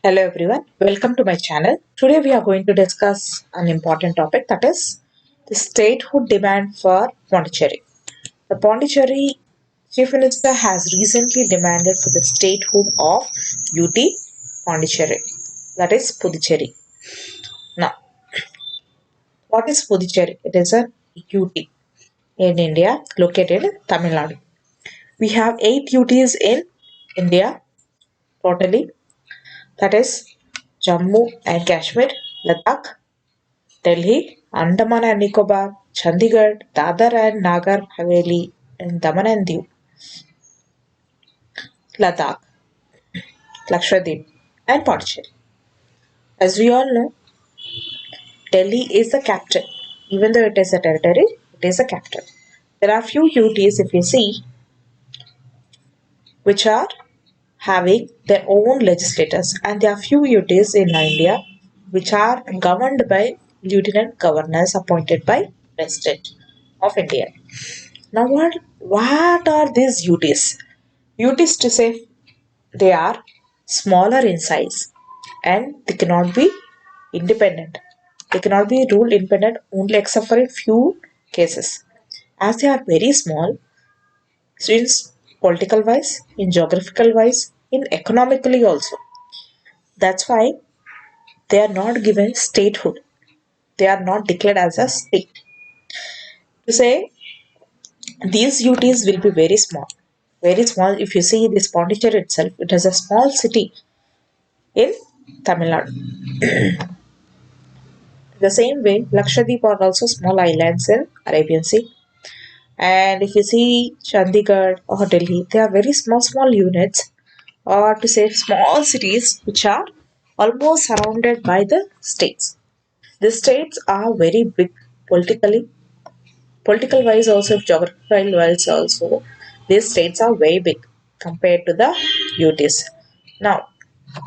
Hello everyone, welcome to my channel. Today we are going to discuss an important topic, that is the statehood demand for Pondicherry. The Pondicherry Chief Minister has recently demanded for the statehood of UT Pondicherry, that is Puducherry. Now, what is Puducherry? It is a UT in India located in Tamil Nadu. We have 8 UTs in India totally, that is Jammu and Kashmir, Ladakh, Delhi, Andaman and Nicobar, Chandigarh, Dadar and Nagar Haveli, and Daman and Diu, Ladakh, Lakshadweep, and Pondicherry. As we all know, Delhi is the capital. Even though it is a territory, it is a capital. There are few UTs, if you see, which are having their own legislators, and there are few UTs in India which are governed by lieutenant governors appointed by President of India. Now, what are these UTs? UTs to say they are smaller in size and they cannot be independent. They cannot be ruled independent only except for a few cases. As they are very small, since political wise, in geographical wise, in economically also. That's why they are not given statehood. They are not declared as a state. To say these UTs will be very small. Very small. If you see this Pondicherry itself, it is a small city in Tamil Nadu. The same way, Lakshadweep are also small islands in Arabian Sea. And if you see Chandigarh or Delhi, they are very small units, or to say small cities which are almost surrounded by the states. The states are very big politically, political wise also, geographical wise also. These states are very big compared to the UTs. Now,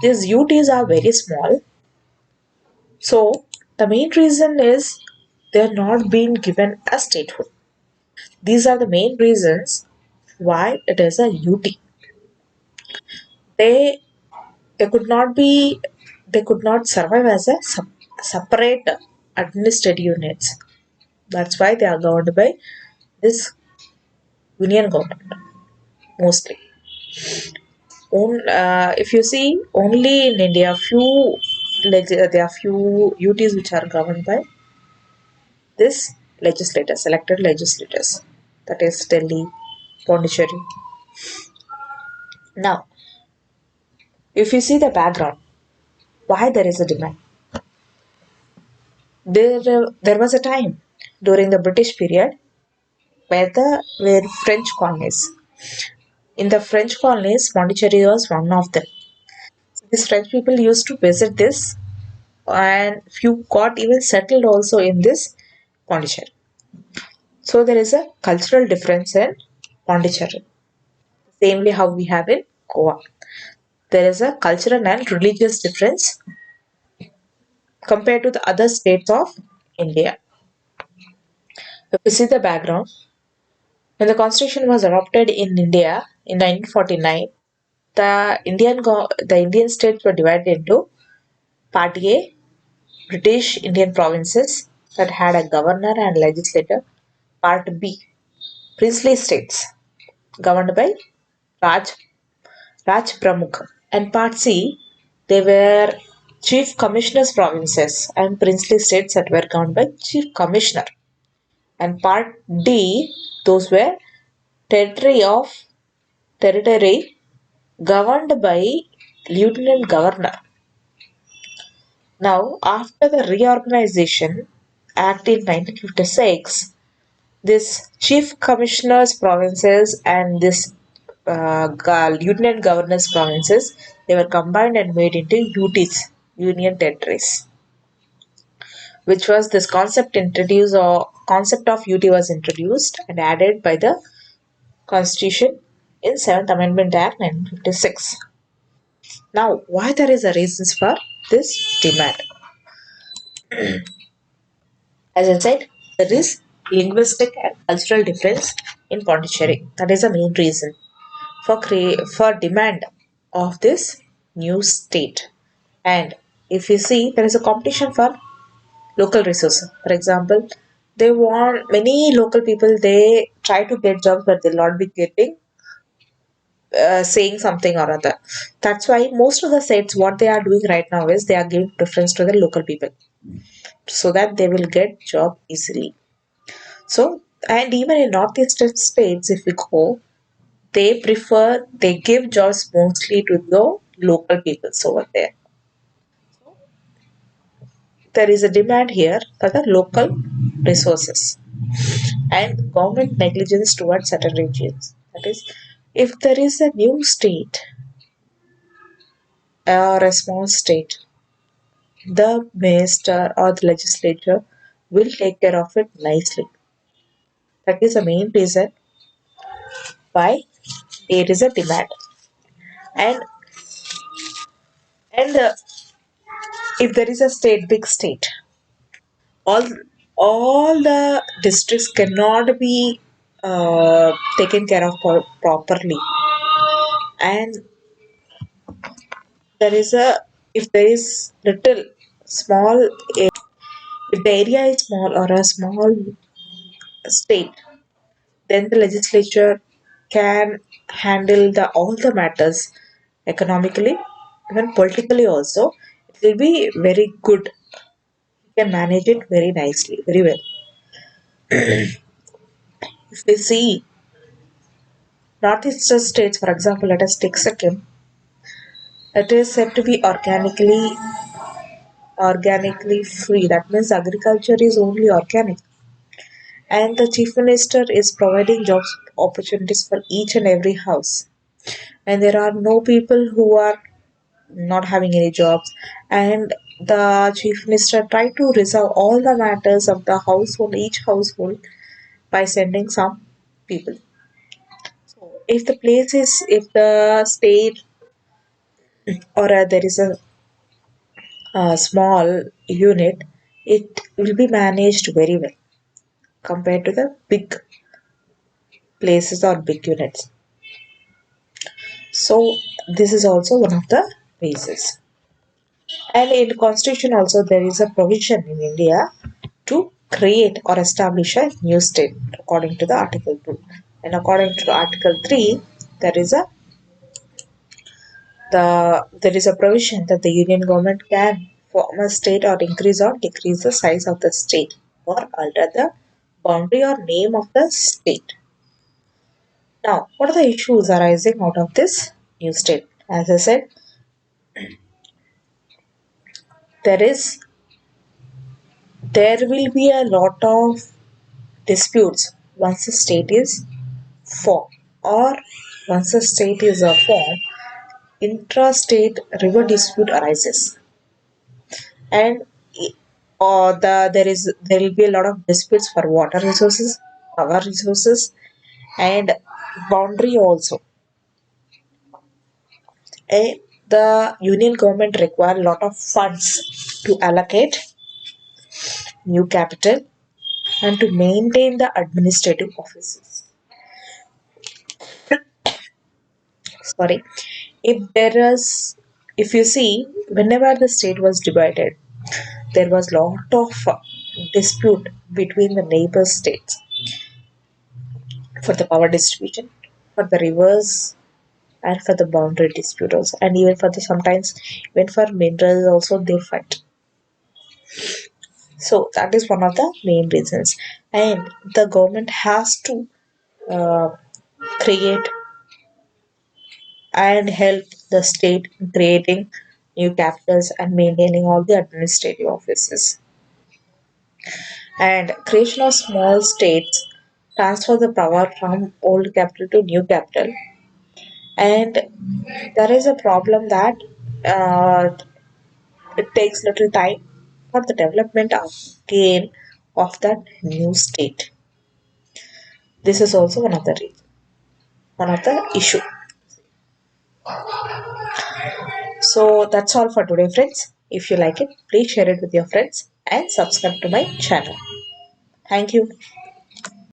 these UTs are very small. So the main reason is they're not being given a statehood. These are the main reasons why it is a UT. They they could not be they could not survive as a separate administrative units. That's why they are governed by this union government mostly. If you see only in India, there are few UTs which are governed by this legislators, elected legislators, that is Delhi, Pondicherry. Now, if you see the background, why there is a demand? There was a time during the British period where the where French colonies. In the French colonies, Pondicherry was one of them. So these French people used to visit this, and few got even settled also in this Pondicherry. So there is a cultural difference in Pondicherry. Same way how we have in Goa. There is a cultural and religious difference compared to the other states of India. If you see the background, when the constitution was adopted in India in 1949, the Indian states were divided into Part A, British Indian provinces that had a governor and legislature. Part B, princely states governed by Raj Raj Pramukh. And Part C, they were chief commissioners provinces and princely states that were governed by chief commissioner. And Part D, those were territory of territory governed by lieutenant governor. Now, after the Reorganization Act in 1956, this chief commissioners provinces and this lieutenant governors provinces, they were combined and made into UTs, union territories, which was this concept introduced, or concept of UT was introduced and added by the constitution in 7th amendment act 1956. Now, why there is a reasons for this demand? As I said, there is linguistic and cultural difference in Pondicherry. That is the main reason for demand of this new state. And if you see, there is a competition for local resources. For example, they want many local people, they try to get jobs, but they'll not be getting saying something or other. That's why most of the states, what they are doing right now is they are giving preference to the local people so that they will get job easily. So, and even in northeastern states, if we go, they give jobs mostly to the local peoples over there. So there is a demand here for the local resources and government negligence towards certain regions. That is, if there is a new state or a small state, the minister or the legislature will take care of it nicely. That is the main reason why there is a demand. And and if there is a state, big state, all all the districts cannot be taken care of properly. And there is a if there is little small if the area is small or a small state, then the legislature can handle the all the matters economically, even politically also. It will be very good. You can manage it very nicely, very well. If we see northeastern states, for example, let us take Sikkim. It is said to be organically free. That means agriculture is only organic. And the chief minister is providing job opportunities for each and every house. And there are no people who are not having any jobs. And the chief minister tried to resolve all the matters of the household, each household, by sending some people. So if the state or there is a small unit, it will be managed very well compared to the big places or big units. So this is also one of the reasons. And in constitution also there is a provision in India to create or establish a new state according to the Article 2. And according to Article 3, there is a there is a provision that the union government can form a state or increase or decrease the size of the state or alter the boundary or name of the state. Now, what are the issues arising out of this new state? As I said, there is there will be a lot of disputes once a state is formed, or once a state is formed, intra-state river dispute arises, and there will be a lot of disputes for water resources, power resources, and boundary also. And the union government require a lot of funds to allocate new capital and to maintain the administrative offices. Sorry, if you see, whenever the state was divided, there was lot of dispute between the neighbor states for the power distribution, for the rivers, and for the boundary dispute also, and even for the sometimes even for minerals also they fight. So that is one of the main reasons, and the government has to uh, create and help the state in creating new capitals and maintaining all the administrative offices. And creation of small states transfer the power from old capital to new capital. And there is a problem that uh, it takes little time for the development of gain of that new state. This is also one of the issue. So that's all for today, friends. If you like it, please share it with your friends and subscribe to my channel. Thank you.